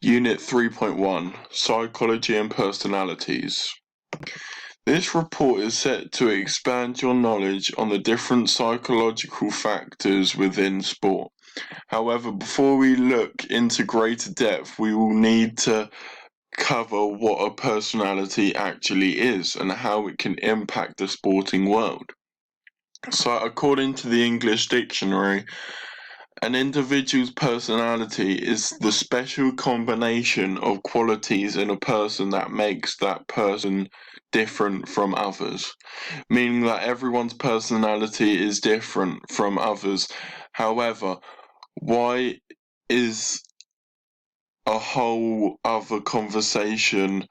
Unit 3.1 Psychology and Personalities. This report is set to expand your knowledge on the different psychological factors within sport. However, before we look into greater depth, we will need to cover what a personality actually is and how it can impact the sporting world. So, according to the English Dictionary, an individual's personality is the special combination of qualities in a person that makes that person different from others, meaning that everyone's personality is different from others. However, why is a whole other conversation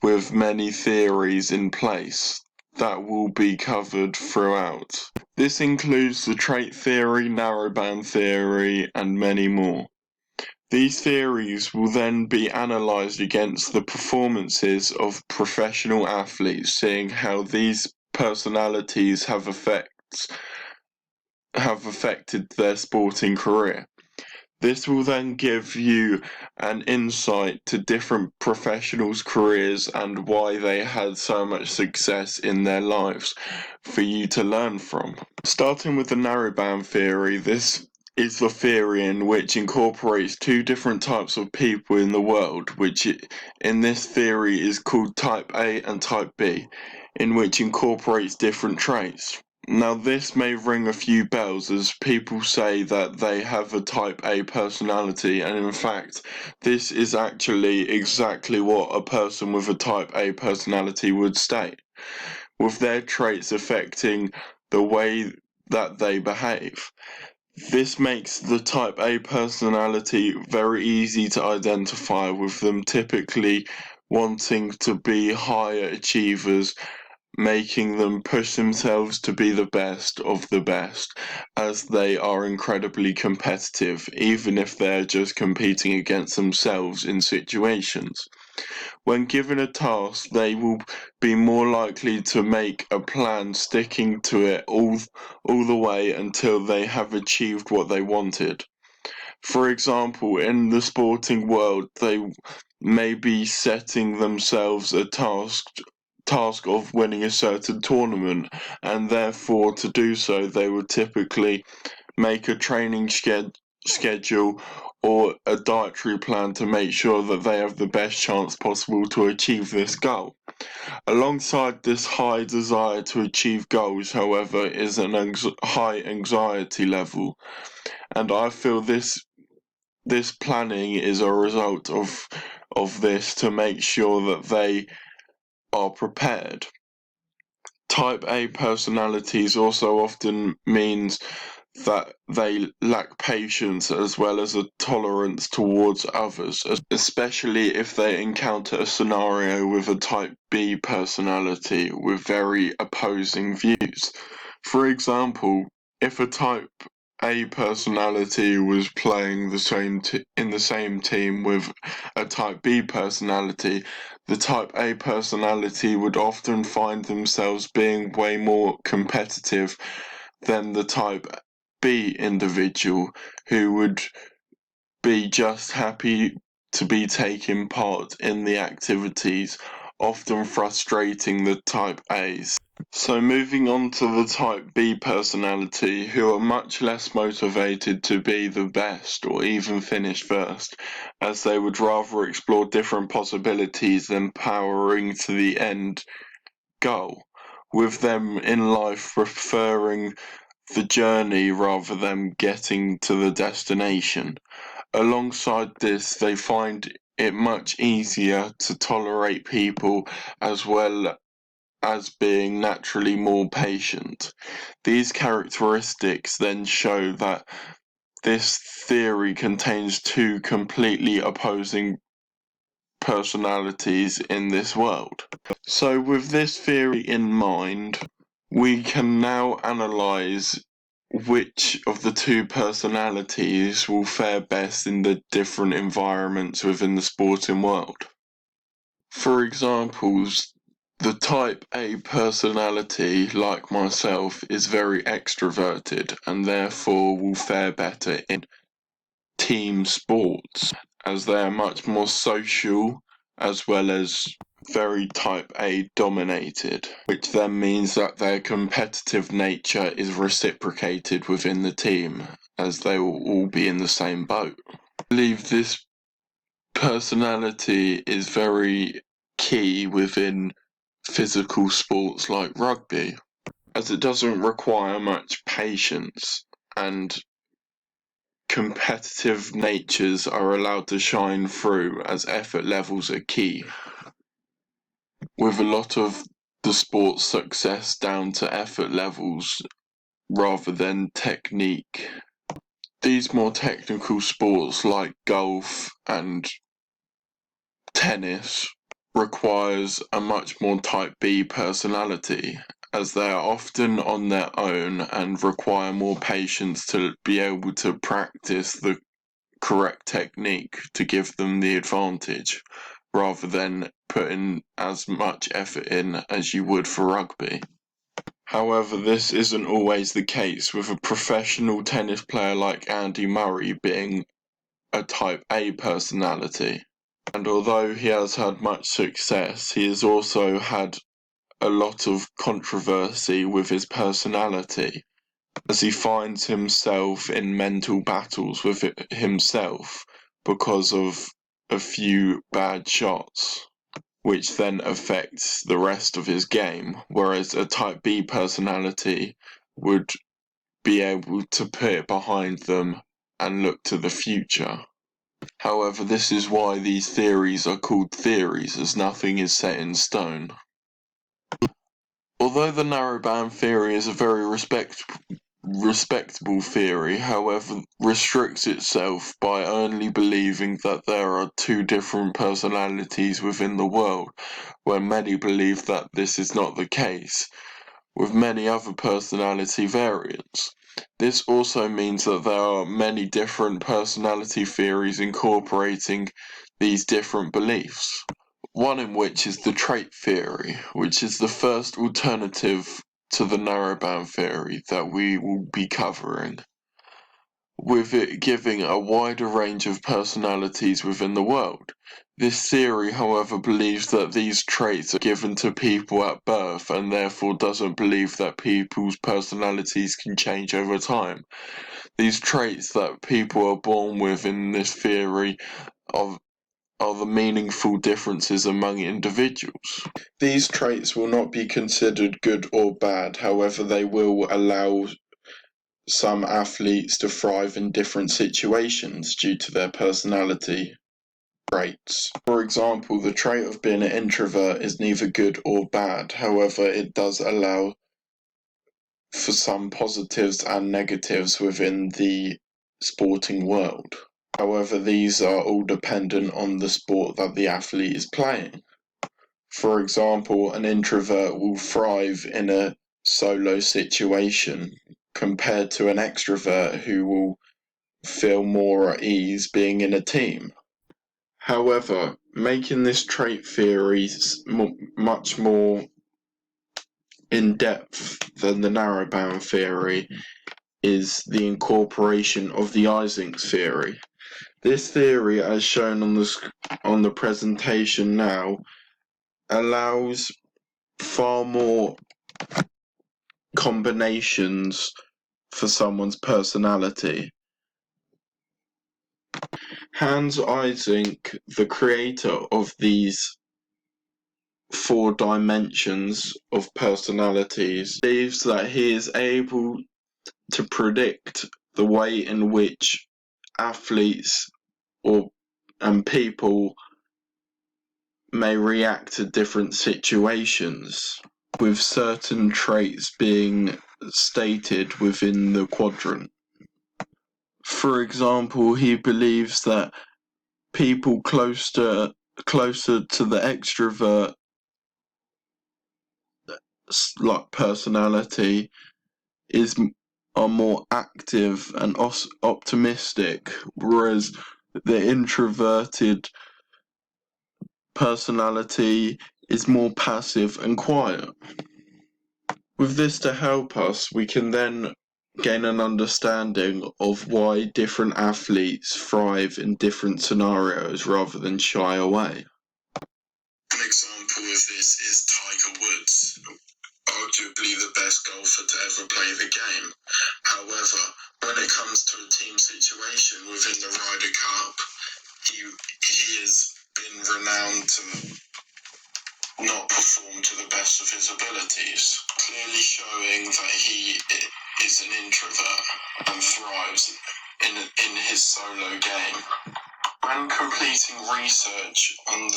with many theories in place that will be covered throughout. This includes the trait theory, narrowband theory, and many more. These theories will then be analysed against the performances of professional athletes, seeing how these personalities have affected their sporting career. This will then give you an insight to different professionals' careers and why they had so much success in their lives for you to learn from. Starting with the narrowband theory, this is the theory in which incorporates two different types of people in the world, which in this theory is called type A and type B, in which incorporates different traits. Now, this may ring a few bells as people say that they have a type A personality, and in fact, this is actually exactly what a person with a type A personality would state, with their traits affecting the way that they behave. This makes the type A personality very easy to identify, with them typically wanting to be higher achievers, making them push themselves to be the best of the best, as they are incredibly competitive, even if they're just competing against themselves in situations. When given a task, they will be more likely to make a plan, sticking to it all the way until they have achieved what they wanted. For example, in the sporting world, they may be setting themselves a task of winning a certain tournament, and therefore to do so they would typically make a training schedule or a dietary plan to make sure that they have the best chance possible to achieve this goal. Alongside this high desire to achieve goals, however, is an high anxiety level, and I feel this planning is a result of this to make sure that they are prepared. Type A personalities also often means that they lack patience as well as a tolerance towards others, especially if they encounter a scenario with a type B personality with very opposing views. For example, if a type A personality was playing in the same team with a type B personality, the type A personality would often find themselves being way more competitive than the type B individual, who would be just happy to be taking part in the activities, often frustrating the type A's. So moving on to the type B personality, who are much less motivated to be the best or even finish first, as they would rather explore different possibilities than powering to the end goal, with them in life preferring the journey rather than getting to the destination. Alongside this, they find it much easier to tolerate people as well as being naturally more patient. These characteristics then show that this theory contains two completely opposing personalities in this world. So, with this theory in mind, we can now analyse which of the two personalities will fare best in the different environments within the sporting world. For examples, the type A personality, like myself, is very extroverted and therefore will fare better in team sports, as they are much more social as well as very type A dominated, which then means that their competitive nature is reciprocated within the team, as they will all be in the same boat. I believe this personality is very key within physical sports like rugby, as it doesn't require much patience and competitive natures are allowed to shine through as effort levels are key, with a lot of the sport's success down to effort levels rather than technique. These more technical sports like golf and tennis requires a much more type B personality, as they are often on their own and require more patience to be able to practice the correct technique to give them the advantage, rather than putting as much effort in as you would for rugby. However, this isn't always the case, with a professional tennis player like Andy Murray being a type A personality. And although he has had much success, he has also had a lot of controversy with his personality, as he finds himself in mental battles with himself because of a few bad shots, which then affects the rest of his game, whereas a type B personality would be able to put it behind them and look to the future. However, this is why these theories are called theories, as nothing is set in stone. Although the narrowband theory is a very respectable theory, however, restricts itself by only believing that there are two different personalities within the world, where many believe that this is not the case, with many other personality variants. This also means that there are many different personality theories incorporating these different beliefs. One in which is the trait theory, which is the first alternative to the narrowband theory that we will be covering, with it giving a wider range of personalities within the world. This theory, however, believes that these traits are given to people at birth and therefore doesn't believe that people's personalities can change over time. These traits that people are born with in this theory are the meaningful differences among individuals. These traits will not be considered good or bad, however, they will allow some athletes to thrive in different situations due to their personality traits. For example, the trait of being an introvert is neither good or bad, however, it does allow for some positives and negatives within the sporting world. However, these are all dependent on the sport that the athlete is playing. For example, an introvert will thrive in a solo situation compared to an extrovert who will feel more at ease being in a team. However, making this trait theory much more in depth than the narrowband theory is the incorporation of the Ising's theory. This theory, as shown on the presentation now, allows far more combinations for someone's personality. Hans Ising, the creator of these 4 dimensions of personalities, believes that he is able to predict the way in which athletes and people may react to different situations, with certain traits being stated within the quadrant. For example, he believes that people closer to the extrovert like personality are more active and optimistic, whereas the introverted personality is more passive and quiet. With this to help us, we can then gain an understanding of why different athletes thrive in different scenarios rather than shy away. An example of this is Tiger Woods, arguably the best golfer to ever play the game. However, when it comes to a team situation within the Ryder Cup, he has been renowned to not perform to the best of his abilities, clearly showing that he is an introvert and thrives in his solo game. When completing research on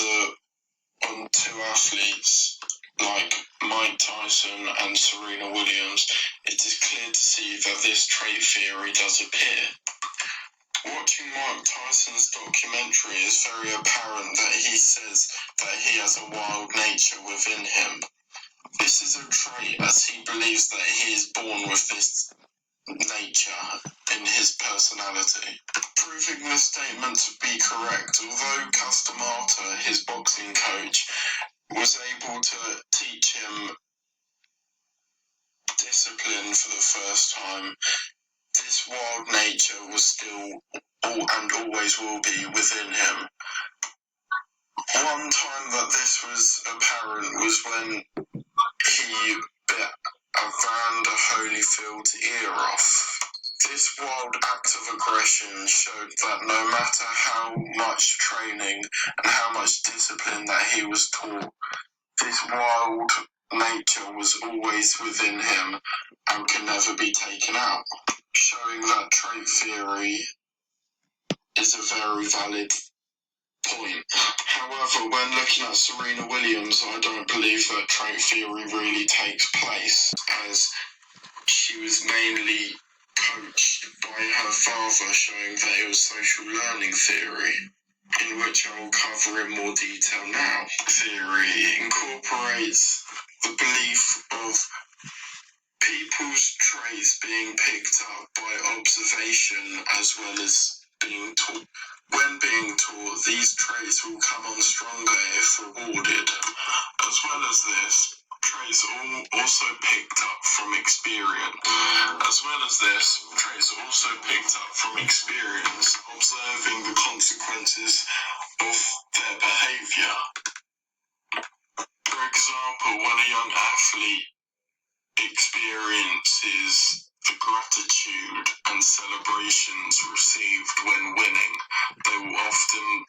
two athletes like Mike Tyson and Serena Williams, it is clear to see that this trait theory does appear. Watching Mike Tyson's documentary is very apparent that he says that he has a wild nature within him. This is a trait as he believes that he is born with this nature in his personality. Proving this statement to be correct, although Cus D'Amato, his boxing coach, was able to teach him discipline for the first time, this wild nature was still and always will be within him. One time that this was apparent was when he bit Evander Holyfield's ear off. This wild act of aggression showed that no matter how much training and how much discipline that he was taught, this wild nature was always within him and can never be taken out, showing that trait theory is a very valid point. However, when looking at Serena Williams, I don't believe that trait theory really takes place, as she was mainly coached by her father, showing that it was social learning theory, in which I will cover in more detail now. Theory incorporates the belief of people's traits being picked up by observation as well as being taught. When being taught, these traits will come on stronger if rewarded. As well as this, traits also picked up from experience. Observing the consequences of their behaviour. For example, when a young athlete experiences the gratitude and celebrations received when winning, they will often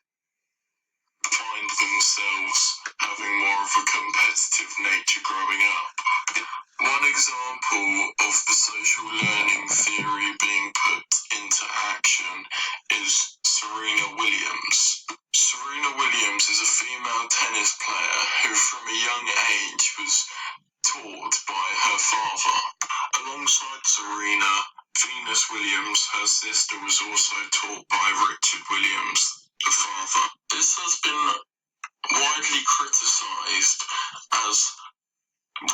find themselves having more of a competitive nature growing up. One example of the social learning theory being put into action is Serena Williams. Serena Williams is a female tennis player who from a young age was taught by her father. Alongside Serena, Venus Williams, her sister, was also taught by Richard Williams, the father. This has been widely criticised as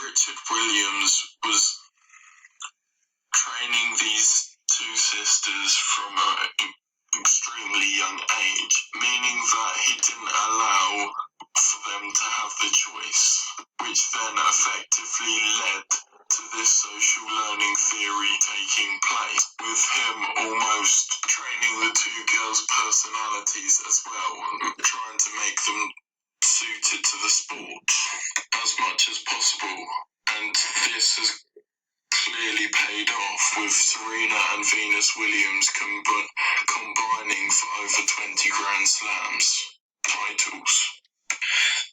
Richard Williams was training these two sisters from an extremely young age, meaning that he didn't allow for them to have the choice, which then effectively led to this social learning theory taking place, with him almost training the two girls' personalities as well, trying to make them suited to the sport as much as possible. And this has clearly paid off, with Serena and Venus Williams combining for over 20 Grand Slams titles.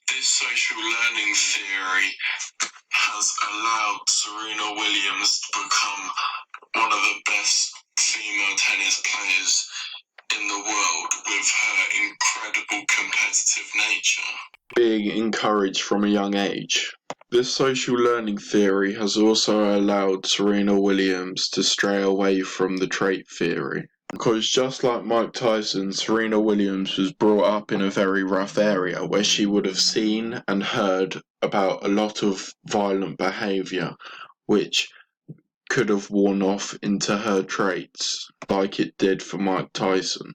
This social learning theory has allowed Serena Williams to become one of the best female tennis players in the world, with her incredible competitive nature. Being encouraged from a young age. This social learning theory has also allowed Serena Williams to stray away from the trait theory. Because just like Mike Tyson, Serena Williams was brought up in a very rough area where she would have seen and heard about a lot of violent behaviour, which could have worn off into her traits, like it did for Mike Tyson.